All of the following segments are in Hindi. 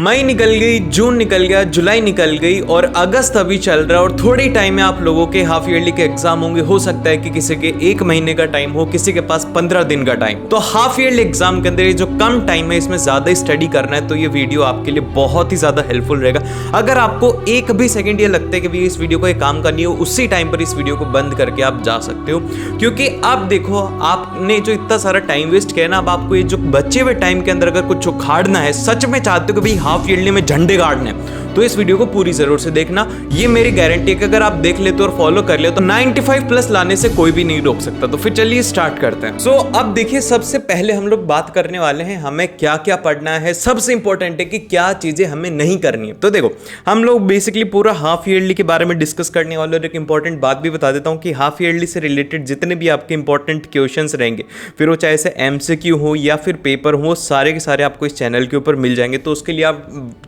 मई निकल गई, जून निकल गया, जुलाई निकल गई और अगस्त अभी चल रहा है और थोड़ी टाइम में आप लोगों के हाफ ईयरली के एग्जाम होंगे। हो सकता है कि किसी के 1 महीने का टाइम हो, किसी के पास 15 दिन का टाइम। तो हाफ ईयरली एग्जाम के अंदर ये जो कम टाइम है इसमें ज्यादा स्टडी करना है तो ये वीडियो आपके लिए बहुत ही ज्यादा हेल्पफुल रहेगा। अगर आपको एक भी सेकंड ये लगता है कि भाई इस वीडियो को एक काम करनी हो, उसी टाइम पर इस वीडियो को बंद करके आप जा सकते हो, क्योंकि अब देखो आपने जो इतना सारा टाइम वेस्ट किया ना, अब आपको ये जो बचे हुए टाइम के अंदर अगर कुछ उखाड़ना है, सच में चाहते हो कि भाई हाफ ईयरली में झंडे गाड़ने, तो इस वीडियो को पूरी जरूर से देखना। ये मेरी गारंटी है कि अगर आप देख लेते हो और फॉलो कर ले तो 95 प्लस लाने से कोई भी नहीं रोक सकता। तो फिर चलिए स्टार्ट करते हैं। सो अब देखिए, सबसे पहले हम लोग बात करने वाले हैं हमें क्या क्या पढ़ना है। सबसे इंपॉर्टेंट है कि क्या चीजें हमें नहीं करनी है। तो देखो, हम लोग बेसिकली पूरा हाफ ईयरली के बारे में डिस्कस करने वाले, और एक इंपॉर्टेंट बात भी बता देता हूं कि हाफ ईयरली से रिलेटेड जितने भी आपके इंपॉर्टेंट क्वेश्चंस रहेंगे, फिर वो चाहे से MCQ हो या फिर पेपर हो, सारे के सारे आपको इस चैनल के ऊपर मिल जाएंगे। तो उसके लिए आप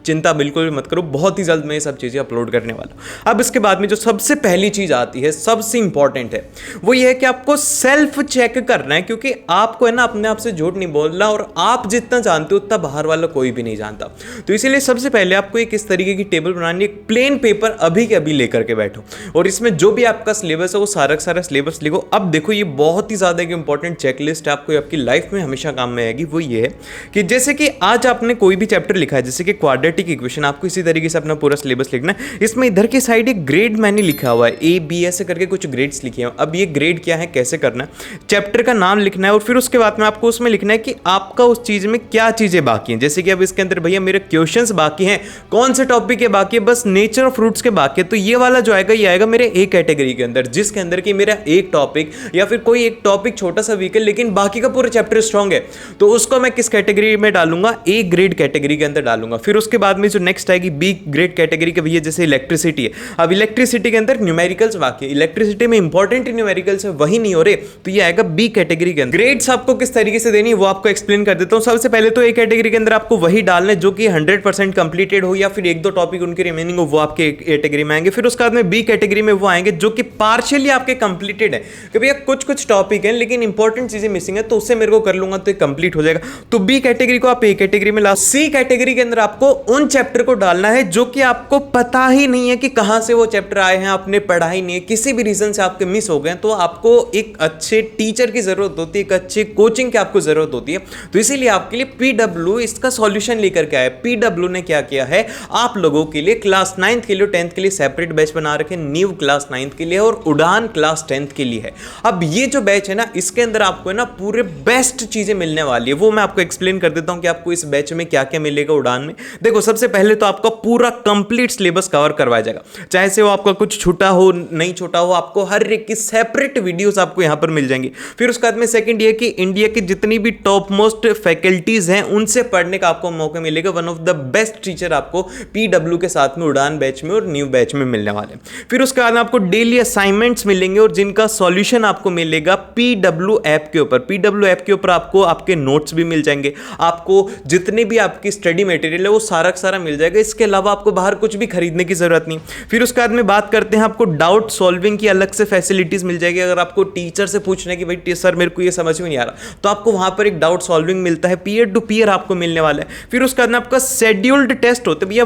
चिंता बिल्कुल भी मत करो, बहुत ही जल्द मैं ये सब चीजें अपलोड करने वाला हूं। अब इसके बाद में जो सबसे पहली चीज आती है, सबसे इंपॉर्टेंट है, वो ये है कि आपको सेल्फ चेक करना है, क्योंकि आपको है ना अपने आप से झूठ नहीं बोलना, और आप जितना जानते हो उतना बाहर वाला कोई भी नहीं जानता। तो इसीलिए सबसे पहले आपको एक इस तरीके की टेबल बनानी है, एक प्लेन पेपर अभी के अभी लेकर के बैठो और इसमें जो भी आपका सिलेबस है वो सारा का सारा सिलेबस लिखो। अब देखो, ये बहुत ही ज्यादा एक इंपॉर्टेंट चेकलिस्ट आपको आपकी लाइफ में हमेशा काम में आएगी। वो ये है कि जैसे कि आज आपने कोई भी चैप्टर लिखा है, जैसे कि क्वाड्रेटिक इक्वेशन, आपको इसी तरीके से अपना पूरा सिलेबस लिखना है। इसमें इधर की साइड एक ग्रेड मैंने लिखा हुआ है, A, B ऐसे करके कुछ ग्रेड्स लिखे हैं। अब ये ग्रेड क्या है, कैसे करना है, चैप्टर का नाम लिखना है और फिर उसके बाद में आपको उसमें लिखना है कि आपका उस चीज में क्या चीजें बाकी हैं। जैसे कि अब इसके अंदर भैया मेरे क्वेश्चंस बाकी हैं, कौन से टॉपिक के बाकी है, बस नेचर ऑफ फ्रूट्स के बाकी है। तो ये वाला जो आएगा, ये आएगा मेरे A कैटेगरी के अंदर, जिसके अंदर कि मेरा एक टॉपिक या फिर कोई एक टॉपिक छोटा सा वीक है लेकिन बाकी का पूरा चैप्टर स्ट्रॉन्ग है, तो उसको मैं किस कैटेगरी में डालूंगा, A ग्रेड कैटेगरी के अंदर डालूंगा। फिर उसके बाद में जो नेक्स्ट आएगी B ग्रेड कैटेगरी के भैया, जैसे इलेक्ट्रिसिटी है। अब इलेक्ट्रिसिटी के अंदर न्यूमेरिकल्स बाकी है, इलेक्ट्रिसिटी में इंपॉर्टेंट न्यूमेरिकल्स है, वही नहीं हो रहे, तो ये आएगा B कैटेगरी के अंदर। ग्रेड्स आपको किस तरीके से देनी है वो आपको एक्सप्लेन कर देता हूं। सबसे पहले तो A कैटेगरी के अंदर आपको वही डालना है जो कि 100% कंप्लीटेड हो, या फिर 1-2 टॉपिक उनके रिमेनिंग हो, वो आपके कैटेगरी में आएंगे। फिर उसके बाद में B कैटेगरी में वो आएंगे जो कि पार्शियली आपके कंप्लीटेड है, कि भैया कुछ टॉपिक है लेकिन इंपॉर्टेंट चीजें मिसिंग है, तो उससे मेरे को कर लूंगा तो कंप्लीट हो जाएगा। तो B कैटेगरी को आप A कैटेगरी में ला। C कैटेगरी के अंदर आपको उन चैप्टर को डालना है जो कि आपको पता ही नहीं है कि कहां से वो चैप्टर आए हैं, आपने पढ़ा ही नहीं है, किसी भी रीजन से आपके मिस हो गए, तो आपको एक अच्छे टीचर की जरूरत होती है, एक अच्छे कोचिंग की आपको जरूरत होती है। तो इसीलिए आपके लिए PW इसका सॉल्यूशन लेकर के आया। PW ने क्या किया है, आप लोगों के लिए क्लास 9th के लिए, 10th के लिए सेपरेट बैच बना रखे, न्यू क्लास 9th के लिए और उड़ान क्लास 10th के लिए है। अब ये जो बैच है ना, इसके अंदर आपको है ना पूरे बेस्ट चीजें मिलने वाली है, वो मैं आपको एक्सप्लेन कर देता हूं कि आपको इस बैच में क्या क्या मिलेगा उड़ान में। देखो, सबसे पहले तो आपका पूरा कंप्लीट सिलेबस कवर करवाया जाएगा, चाहे से वो आपका कुछ छोटा हो नहीं छोटा हो, आपको हर एक की सेपरेट वीडियोस आपको यहां पर मिल जाएंगी। फिर उसके बाद में सेकंड ये कि इंडिया की जितनी भी टॉप मोस्ट फैकल्टीज हैं उनसे पढ़ने का आपको मौका मिलेगा। One of the best teacher आपको PW के साथ में उड़ान बैच में और न्यू बैच में मिलने वाले। फिर उसके बाद आपको डेली असाइनमेंट्स मिलेंगे और जिनका सॉल्यूशन आपको मिलेगा PW ऐप के ऊपर। PW ऐप के ऊपर आपको आपके नोट्स भी मिल जाएंगे, आपको जितने भी आपकी स्टडी मटेरियल है वो सारा का सारा मिल जाएगा। इसके अलावा आपको बाहर कुछ भी खरीदने की जरूरत नहीं। फिर उसके बाद में बात करते हैं, आपको डाउट सॉल्विंग की अलग से फैसिलिटीज मिल जाएगी। अगर आपको टीचर से पूछना है कि भाई सर मेरे को ये समझ में नहीं आ रहा, तो आपको वहां पर एक डाउट सॉल्विंग मिलता है, पीयर टू पीयर आपको मिलने वाला है। फिर उसके बाद आपका शेड्यूल्ड टेस्ट होते हैं भैया,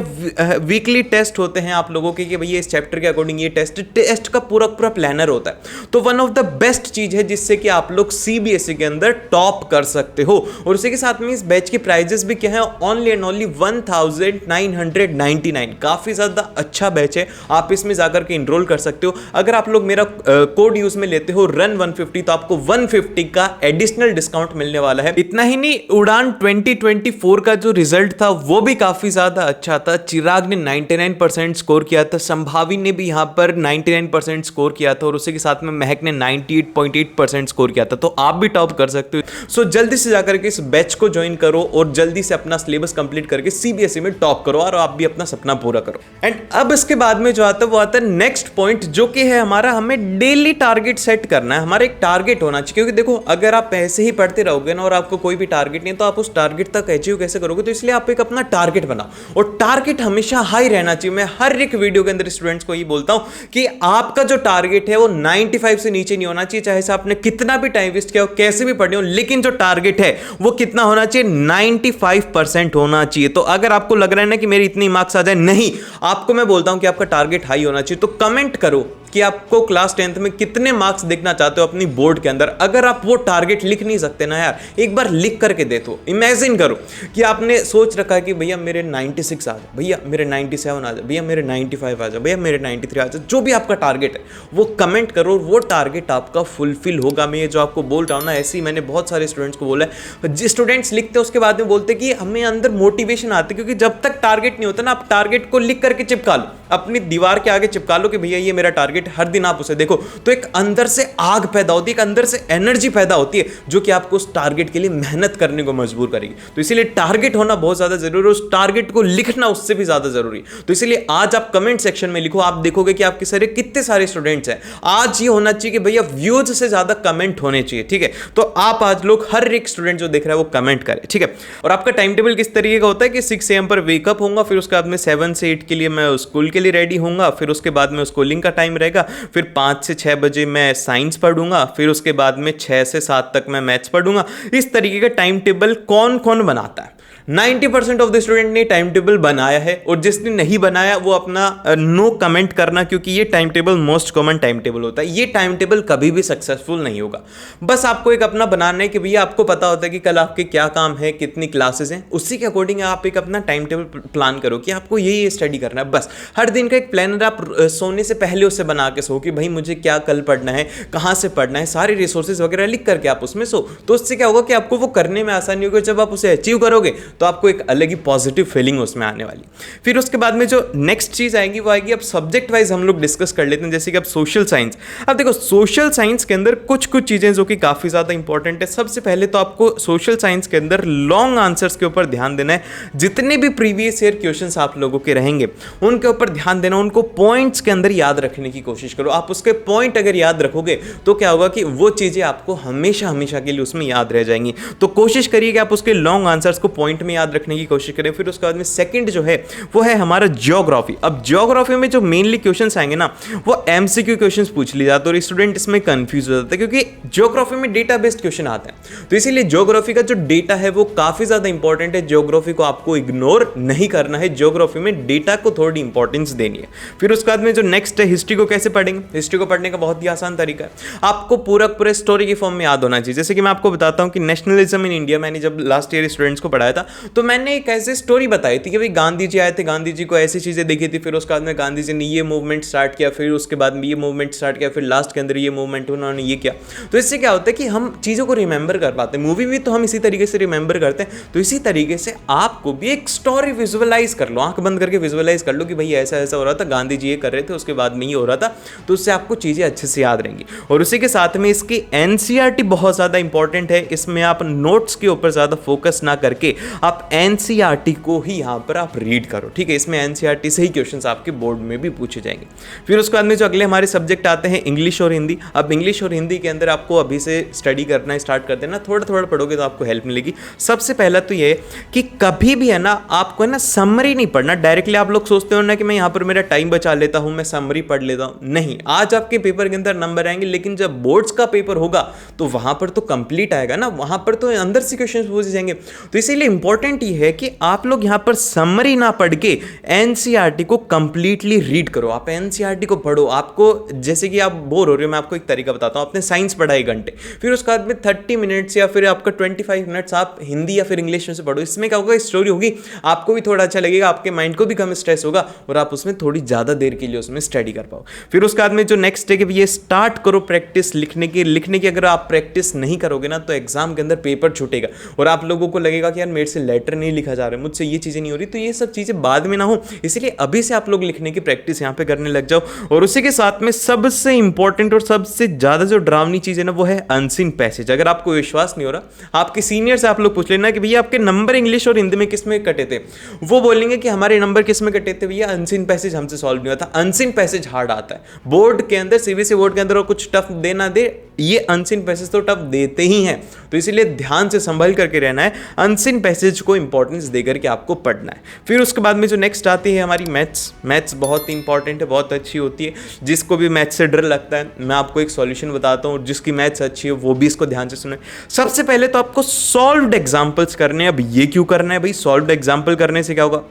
वीकली टेस्ट होते हैं आप लोगों के कि भैया इस चैप्टर के अकॉर्डिंग ये टेस्ट का पूरा प्लानर होता है। तो वन ऑफ द बेस्ट चीज है जिससे कि आप लोग CBSE के अंदर टॉप कर सकते हो। और उसी के साथ में इस बैच की प्राइजेस भी क्या है, ओनली एंड ओनली 1999। काफी ज्यादा अच्छा बैच है, आप इसमें जाकर के इनरोल कर सकते हो। अगर आप लोग मेरा कोड यूज में लेते हो RUN150, तो आपको 150 का एडिशनल डिस्काउंट मिलने वाला है। इतना ही नहीं, उड़ान 2024 का जो रिजल्ट था वो भी काफी ज्यादा अच्छा था। चिराग ने 99% स्कोर किया था, संभावी ने भी यहां पर 99% स्कोर किया था, और उसी के साथ में महक ने 98.8% स्कोर किया था। तो आप भी टॉप कर सकते हो। सो जल्दी से जाकर के इस बैच को ज्वाइन करो और जल्दी से अपना सिलेबस कंप्लीट करके CBSE में टॉप करो और आप भी अपना सपना पूरा करो। एंड अब इसके बाद में जो आता है वो आता है नेक्स्ट पॉइंट, जो कि है हमारा, हमें डेली टारगेट सेट करना है। हमारा एक टारगेट होना चाहिए, क्योंकि देखो अगर आप ऐसे ही पढ़ते रहोगे ना और आपको कोई भी टारगेट नहीं, तो आप उस टारगेट तक अचीव कैसे करोगे। तो इसलिए आप एक अपना टारगेट बनाओ और टारगेट हमेशा हाई रहना चाहिए। मैं हर एक वीडियो के अंदर स्टूडेंट्स को ये बोलता हूं कि आपका जो टारगेट है वो 95 से नीचे नहीं होना चाहिए, चाहे से आपने कितना भी टाइम वेस्ट किया हो, कैसे भी पढ़े हो, लेकिन जो टारगेट है वो कितना होना चाहिए, 95% होना चाहिए। तो अगर आपको लग रहा है ना कि मेरे इतनी मार्क्स आ जाए, नहीं, आपको मैं बोलता हूं कि आपका टारगेट हाई होना चाहिए। तो कमेंट करो कि आपको क्लास 10th में कितने मार्क्स देखना चाहते हो अपनी बोर्ड के अंदर। अगर आप वो टारगेट लिख नहीं सकते ना यार, एक बार लिख करके दे दो। इमेजिन करो कि आपने सोच रखा है कि भैया मेरे 96 आ जाए, भैया मेरे 97 आ जाए, भैया मेरे 95 आ जाए, भैया मेरे 93 आ जाए, जो भी आपका टारगेट है वो कमेंट करो, वो टारगेट आपका फुलफिल होगा। मैं ये जो आपको बोल रहा हूँ ना, ऐसे ही मैंने बहुत सारे स्टूडेंट्स को बोला है। जिस स्टूडेंट्स लिखते हैं उसके बाद में बोलते कि हमें अंदर मोटिवेशन आती है, क्योंकि जब तक टारगेट नहीं होता ना, आप टारगेट को लिख करके चिपका लो, अपनी दीवार के आगे चिपका लो कि भैया ये मेरा टारगेट, हर दिन आप उसे देखो, तो एक अंदर से आग पैदा होती है, एक अंदर से एनर्जी पैदा होती है, जो कि आपको उस टारगेट के लिए मेहनत करने को मजबूर करेगी। तो इसीलिए टारगेट होना बहुत ज्यादा जरूरी है, उस टारगेट को लिखना उससे भी ज्यादा जरूरी है। तो इसीलिए आज आप कमेंट सेक्शन में लिखो, आप देखोगे कि आपके सारे कितने सारे स्टूडेंट्स हैं। आज ये होना चाहिए कि भैया व्यूज से ज्यादा कमेंट होने चाहिए, ठीक है। तो आप आज लोग, हर एक स्टूडेंट जो देख रहा है वो कमेंट करे, ठीक है। और आपका टाइम टेबल किस तरीके का होता है कि 6 AM पर वेकअप होगा, फिर उसके बाद में 7 से 8 के लिए मैं स्कूल के लिए रेडी होऊंगा, फिर उसके बाद में स्कूलिंग का टाइम रहेगा, फिर 5 से 6 बजे मैं साइंस पढ़ूंगा, फिर उसके बाद में 6 से 7 तक मैं मैथ्स पढ़ूंगा। इस तरीके का टाइम टेबल कौन कौन बनाता है? 90% ऑफ द स्टूडेंट ने टाइम टेबल बनाया है, और जिसने नहीं बनाया वो अपना नो कमेंट करना, क्योंकि ये time table most common time table होता है। ये टाइम टेबल कभी भी सक्सेसफुल नहीं होगा। बस आपको एक अपना बनाना है कि भैया आपको पता होता है कि कल आपके क्या काम है, कितनी क्लासेस हैं, उसी के अकॉर्डिंग आप एक अपना टाइम टेबल प्लान करो कि आपको ये स्टडी करना है। बस हर दिन का एक प्लानर आप सोने से पहले उससे बना के सो कि भाई मुझे क्या कल पढ़ना है, कहाँ से पढ़ना है, सारे रिसोर्सेज वगैरह लिख करके आप उसमें सो। तो उससे क्या होगा कि आपको वो करने में आसानी होगी। जब आप उसे अचीव करोगे तो आपको एक अलग ही पॉजिटिव फीलिंग उसमें आने वाली। फिर उसके बाद में जो नेक्स्ट चीज आएगी वो आएगी, अब सब्जेक्ट वाइज हम लोग डिस्कस कर लेते हैं। जैसे कि अब सोशल साइंस, अब देखो सोशल साइंस के अंदर कुछ कुछ चीजें जो कि काफी ज्यादा इंपॉर्टेंट है। सबसे पहले तो आपको सोशल साइंस के अंदर लॉन्ग आंसर्स के ऊपर ध्यान देना है। जितने भी प्रीवियस ईयर क्वेश्चंस आप लोगों के रहेंगे उनके ऊपर ध्यान देना, उनको पॉइंट्स के अंदर याद रखने की कोशिश करो। आप उसके पॉइंट अगर याद रखोगे तो क्या होगा कि वो चीजें आपको हमेशा हमेशा के लिए उसमें याद रह जाएंगी। तो कोशिश करिए कि आप उसके लॉन्ग आंसर्स को पॉइंट में याद रखने की कोशिश करें। फिर उसके बाद में सेकंड जो है वो है हमारा ज्योग्राफी। अब ज्योग्राफी में जो मेनली क्वेश्चंस आएंगे ना, वो एमसीक्यू क्वेश्चंस पूछ लिए जाते हैं, और स्टूडेंट इसमें कंफ्यूज हो जाता है, क्योंकि ज्योग्राफी में डेटा बेस्ड क्वेश्चन आते हैं। तो इसीलिए ज्योग्राफी का जो डेटा है वो काफी ज्यादा इंपॉर्टेंट है। ज्योग्राफी को आपको इग्नोर नहीं करना है, ज्योग्राफी में डेटा को थोड़ी इंपॉर्टेंस देनी है। फिर उसके बाद में जो नेक्स्ट है, हिस्ट्री को कैसे पढ़ेंगे। हिस्ट्री को पढ़ने का बहुत ही आसान तरीका है, आपको पूरे स्टोरी की फॉर्म में याद होना चाहिए। जैसे कि मैं आपको बताता हूं कि नेशनलिज्म इन इंडिया, मैंने जब लास्ट ईयर स्टूडेंट्स को पढ़ाया था तो मैंने एक ऐसे स्टोरी बताई थी कि भाई गांधी जी आए थे, गांधी जी को ऐसी चीजें देखी थी, फिर उसके बाद में गांधी जी ने ये मूवमेंट स्टार्ट किया, फिर उसके बाद में ये मूवमेंट स्टार्ट किया, फिर लास्ट के अंदर ये मूवमेंट उन्होंने ये किया। तो इससे क्या होता है कि हम चीजों को रिमेंबर कर पाते हैं। मूवी भी तो हम इसी तरीके से रिमेंबर करते हैं। तो इसी तरीके से आपको भी एक स्टोरी विजुअलाइज कर लो, आंख बंद करके विजुअलाइज कर लो कि भाई ऐसा ऐसा हो रहा था, गांधी जी ये कर रहे थे, उसके बाद में ये हो रहा था। तो उससे आपको चीजें अच्छे से याद रहेंगी। और उसी के साथ में इसकी एनसीईआरटी बहुत ज्यादा इंपॉर्टेंट है। इसमें आप नोट्स के ऊपर ज्यादा फोकस ना करके आप एनसीईआरटी को ही यहाँ पर आप रीड करो, ठीक है। इसमें एनसीईआरटी से ही क्वेश्चंस आपके बोर्ड में भी पूछे जाएंगे। फिर उसके बाद में जो अगले हमारे सब्जेक्ट आते हैं, इंग्लिश और हिंदी। अब इंग्लिश और हिंदी के अंदर आपको अभी से स्टडी करना स्टार्ट कर देना, थोड़ा थोड़ा पढ़ोगे तो आपको हेल्प मिलेगी। सबसे पहला तो ये कि कभी भी है ना, आपको है ना समरी नहीं पढ़ना डायरेक्टली। आप लोग सोचते हो ना कि मैं यहाँ पर मेरा टाइम बचा लेता हूँ, मैं समरी पढ़ लेता हूँ। नहीं, आज आपके पेपर के अंदर नंबर आएंगे, लेकिन जब बोर्ड्स का पेपर होगा तो वहां पर तो कंप्लीट आएगा ना, वहां पर तो अंदर से क्वेश्चन पूछे जाएंगे। तो इसीलिए इंपॉर्टेंट ये है कि आप लोग यहाँ पर समरी ना पढ़ के एनसीईआरटी को कंप्लीटली रीड करो। आप एनसीईआरटी को पढ़ो। आपको जैसे कि आप बोर हो रहे हो, मैं आपको एक तरीका बताता हूँ। आपने साइंस पढ़ा 1 घंटे, फिर उसके बाद में 30 मिनट्स या फिर आपका 25 मिनट्स आप हिंदी या फिर इंग्लिश में से पढ़ो। इसमें क्या होगा, स्टोरी होगी, आपको भी थोड़ा अच्छा लगेगा, आपके माइंड को भी कम स्ट्रेस होगा, और आप उसमें थोड़ी ज़्यादा देर के लिए उसमें स्टडी कर पाओ। फिर उसके बाद में जो नेक्स्ट है कि ये स्टार्ट करो प्रैक्टिस लिखने की। अगर आप प्रैक्टिस नहीं करोगे ना तो एग्जाम के अंदर पेपर छूटेगा, और आप लोगों को लगेगा कि यार मेरे से लेटर नहीं लिखा जा रहा है, मुझसे ये चीज़ें नहीं हो रही। तो ये सब चीज़ें बाद में ना हो, इसलिए अभी से आप लोग लिखने की प्रैक्टिस यहाँ पे करने लग जाओ। और उसी के साथ में सबसे इंपॉर्टेंट और सबसे ज़्यादा जो डरावनी चीज़ है ना, वो है अनसीन पैसेज। अगर आपको विश्वास नहीं हो रहा, आपके सीनियर से आप लोग पूछ लेना कि भैया आपके नंबर इंग्लिश और हिंदी में किस में कटे थे। वो बोलेंगे कि हमारे नंबर किस में कटे थे भैया, अनसीन पैसेज हमसे सॉल्व नहीं होता। अनसीन पैसेज हार्ड आता है बोर्ड के अंदर, सीबीएसई बोर्ड के अंदर, और कुछ टफ दे ना दे, ये अनसीन पैसेज तो टफ देते ही हैं। तो इसीलिए ध्यान से संभल करके रहना है। अनसीन पैसेज नॉलेज को इंपॉर्टेंस देकर के आपको पढ़ना है। फिर उसके बाद में जो नेक्स्ट आती है हमारी मैथ्स बहुत ही इंपॉर्टेंट है, बहुत अच्छी होती है। जिसको भी मैथ्स से डर लगता है मैं आपको एक सॉल्यूशन बताता हूँ, जिसकी मैथ्स अच्छी है वो भी इसको ध्यान से सुने। सबसे पहले तो आपको सॉल्व्ड एग्जाम्पल्स करने हैं। अब ये क्यों करना है भाई? सॉल्व्ड एग्जाम्पल करने से क्या होगा?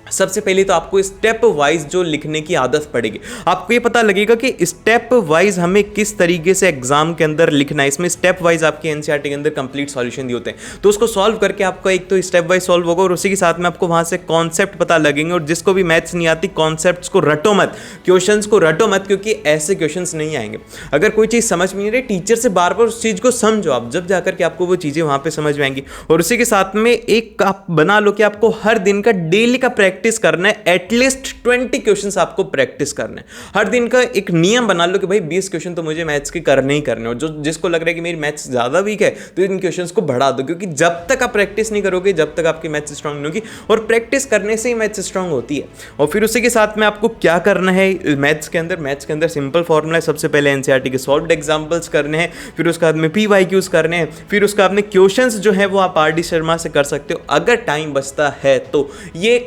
सबसे पहले तो आपको स्टेप वाइज जो लिखने की आदत पड़ेगी। आपको ये पता लगेगा कि स्टेप वाइज हमें किस तरीके से एग्जाम के अंदर लिखना है। इसमें स्टेप वाइज आपके एनसीईआरटी के अंदर कंप्लीट सॉल्यूशन दिए होते हैं, तो उसको सॉल्व करके आपका एक तो स्टेप वाइज सॉल्व होगा और उसी के साथ में आपको वहां से कॉन्सेप्ट पता लगेंगे। और जिसको भी मैथ्स नहीं आती, कॉन्सेप्ट्स को रटो मत, क्वेश्चंस को रटो मत, क्योंकि ऐसे क्वेश्चंस नहीं आएंगे। अगर कोई चीज़ समझ में नहीं रही, टीचर से बार बार उस चीज़ को समझो आप, जब जाकर के आपको वो चीज़ें वहां पर समझ में आएंगी। और उसी के साथ में एक आप बना लो कि आपको हर दिन का डेली का प्रैक्टिस करना है। एटलीस्ट 20 क्वेश्चंस आपको प्रैक्टिस करने हैं हर दिन का। एक नियम बना लो कि भाई 20 क्वेश्चन तो मुझे मैथ्स के करने ही करने। और जो जिसको लग रहा है कि मेरी मैथ्स ज्यादा वीक है तो इन क्वेश्चंस को बढ़ा दो, क्योंकि जब तक आप प्रैक्टिस नहीं करोगे, जब तक आपकी मैथ्स स्ट्रांग नहीं होगी। और प्रैक्टिस करने से ही मैथ्स स्ट्रांग होती है। और फिर उसी के साथ में आपको क्या करना है मैथ्स के अंदर सिंपल फॉर्मूला है। सबसे पहले एनसीईआरटी के सॉल्व्ड एग्जांपल्स करने हैं, फिर उसके बाद में पीवाईक्यूज करने हैं, फिर उसके बाद में क्वेश्चंस जो है वो आप आर.डी. शर्मा से कर सकते हो अगर टाइम बचता है तो। ये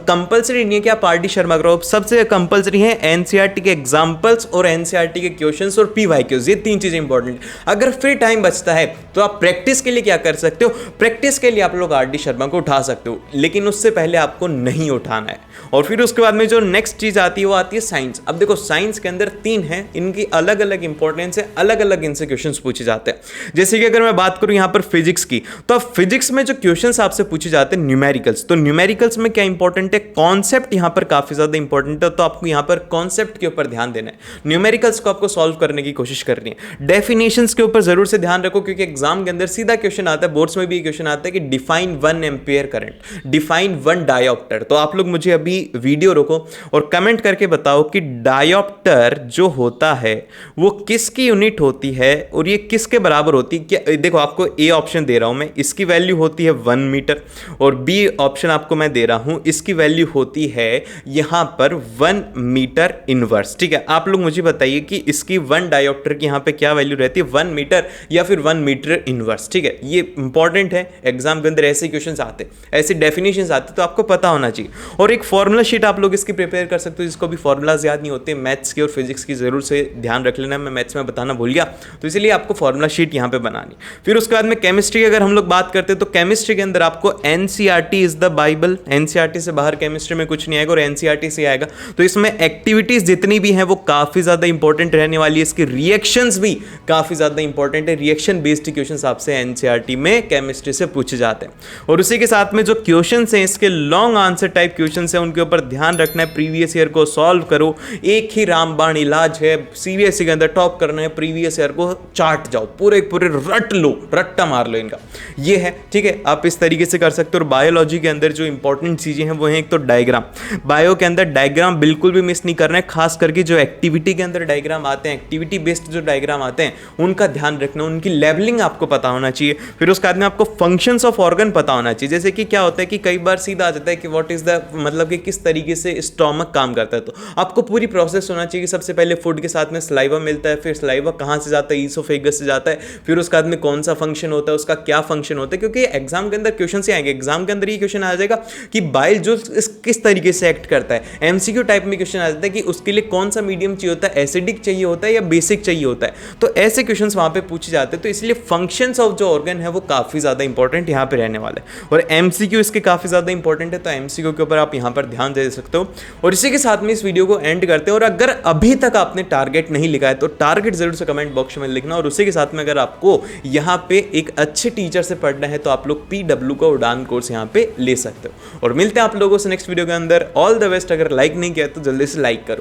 कंपल्सरी नहीं है कि आप आर.डी. शर्मा करो, सबसे कंपल्सरी है एनसीईआरटी के एग्जांपल्स और एनसीईआरटी के क्वेश्चंस और पीवाईक्यूज। ये तीन चीजें इंपॉर्टेंट। अगर फिर टाइम बचता है तो आप प्रैक्टिस के लिए क्या कर सकते हो? प्रैक्टिस के लिए आप लोग आर.डी. शर्मा को उठा सकते हो, लेकिन उससे पहले आपको नहीं उठाना है। और फिर उसके बाद में जो नेक्स्ट चीज आती है वो आती है साइंस। अब देखो साइंस के अंदर 3 है, इनकी अलग अलग इंपॉर्टेंस है, अलग अलग इनसे क्वेश्चंस पूछे जाते हैं। जैसे कि अगर मैं बात करूं यहां पर फिजिक्स की, तो अब फिजिक्स में जो क्वेश्चंस आपसे पूछे जाते हैं न्यूमेरिकल्स, तो न्यूमेरिकल्स में क्या इंपॉर्टेंट है? कॉन्सेप्ट यहां पर काफी ज्यादा इंपॉर्टेंट है, तो आपको यहां पर कॉन्सेप्ट के ऊपर ध्यान देना है। न्यूमेरिकल्स को आपको सॉल्व करने की कोशिश करनी है। डेफिनेशंस के ऊपर जरूर से ध्यान रखो, क्योंकि एग्जाम के अंदर सीधा क्वेश्चन आता है, बोर्ड्स में भी क्वेश्चन आता है कि define 1 ampere current, define 1 dioptre. तो आप लोग मुझे अभी वीडियो रोको और कमेंट करके बताओ कि डायोप्टर जो होता है वो किसकी यूनिट होती है और ये किसके बराबर होती है। क्या देखो आपको ए ऑप्शन दे रहा हूं मैं, इसकी वैल्यू होती है 1 मीटर, और बी ऑप्शन आपको मैं दे रहा हूं, इसकी वैल्यू होती है यहां पर 1 मीटर इनवर्स। ठीक है, आप लोग मुझे बताइए कि इसकी 1 डायोप्टर की यहां पे क्या वैल्यू रहती है, 1 मीटर या फिर 1 मीटर इनवर्स। ठीक है, ये इंपॉर्टेंट है, एग्जाम के अंदर ऐसे क्वेश्चंस आते, ऐसे डेफिनेशंस आते, तो आपको पता होना चाहिए। और एक फॉर्मूला शीट आप लोग इसकी प्रिपेयर कर सकते हो, जिसको भी फॉर्मूलाज याद नहीं होते मैथ्स के और फिजिक्स की, जरूर से ध्यान रख लेना। मैं मैथ्स में बताना भूल गया, तो इसलिए आपको फॉर्मूला शीट यहां पे बनानी। फिर उसके बाद में केमिस्ट्री की अगर हम लोग बात करते हैं, तो केमिस्ट्री के अंदर आपको NCERT is the Bible. NCERT से बाहर केमिस्ट्री में कुछ नहीं आएगा और एनसीईआरटी से आएगा। तो इसमें एक्टिविटीज जितनी भी हैं वो काफी ज्यादा इंपॉर्टेंट रहने वाली है। इसकी रिएक्शंस भी काफी ज्यादा इंपॉर्टेंट है। रिएक्शन बेस्ड क्वेश्चंस आपसे एनसीईआरटी में केमिस्ट्री से पूछे जाते हैं। और उसी के साथ में जो क्वेश्चंस हैं, इसके लॉन्ग आंसर टाइप क्वेश्चंस हैं, उनके ऊपर ध्यान रखना है। प्रीवियस ईयर को सॉल्व करो, एक ही रामबाण इलाज है। सीबीएसई के अंदर टॉप करना है, प्रीवियस ईयर को चाट जाओ, पूरे पूरे रट लो, रट्टा मार लो इनका, ये है। ठीक है, आप इस तरीके से कर सकते हो। और बायोलॉजी के अंदर जो इंपॉर्टेंट चीजें हैं वो हैं एक तो डायग्राम। बायो के अंदर डायग्राम बिल्कुल भी मिस नहीं करना है, खास करके जो एक्टिविटी के अंदर डायग्राम आते हैं, एक्टिविटी बेस्ड जो डायग्राम आते हैं उनका ध्यान रखना, उनकी लेवलिंग आपको पता होना चाहिए। फिर उसके बाद में आपको फंक्शंस ऑफ ऑर्गन पता होना चाहिए। जैसे कि क्या होता है कि कई बार सीधा आ जाता है कि व्हाट इज द, मतलब कि किस तरीके से स्टोमक काम करता है। तो आपको पूरी प्रोसेस होना चाहिए कि सबसे पहले फूड के साथ में सलाइवा मिलता है, फिर सलाइवा कहां से जाता है, ईसोफेगस से जाता है, फिर उसके बाद में कौन सा फंक्शन होता है, उसका क्या फंक्शन होता है। क्योंकि एग्जाम के अंदर क्वेश्चन से आएंगे, एग्जाम के अंदर ये क्वेश्चन आ जाएगा कि बाइल जो किस तरीके से एक्ट करता है। एमसीक्यू टाइप में क्वेश्चन आ जाता है कि उसके लिए कौन सा मीडियम चाहिए होता है, एसिडिक चाहिए होता है या बेसिक चाहिए होता है। तो ऐसे क्वेश्चंस वहां पे पूछे जाते हैं। तो इसलिए फंक्शंस ऑफ जो ऑर्गन है वो काफी ज्यादा इंपॉर्टेंट यहाँ पे रहने वाला है। और एमसीक्यू इसके काफी ज्यादा इंपॉर्टेंट है, तो एमसीक्यू के ऊपर आप यहाँ पर ध्यान दे सकते हो। और इसी के साथ में इस वीडियो को एंड करते हैं। और अगर अभी तक आपने टारगेट नहीं लिखा है तो टारगेट जरूर से कमेंट बॉक्स में लिखना। और उसी के साथ में अगर आपको यहाँ पे एक अच्छे टीचर से पढ़ना है तो आप लोग PW का उड़ान कोर्स यहाँ पे ले सकते हो। और मिलते हैं आप लोगों से नेक्स्ट वीडियो के अंदर। All the best. अगर लाइक नहीं किया तो जल्दी से लाइक करो।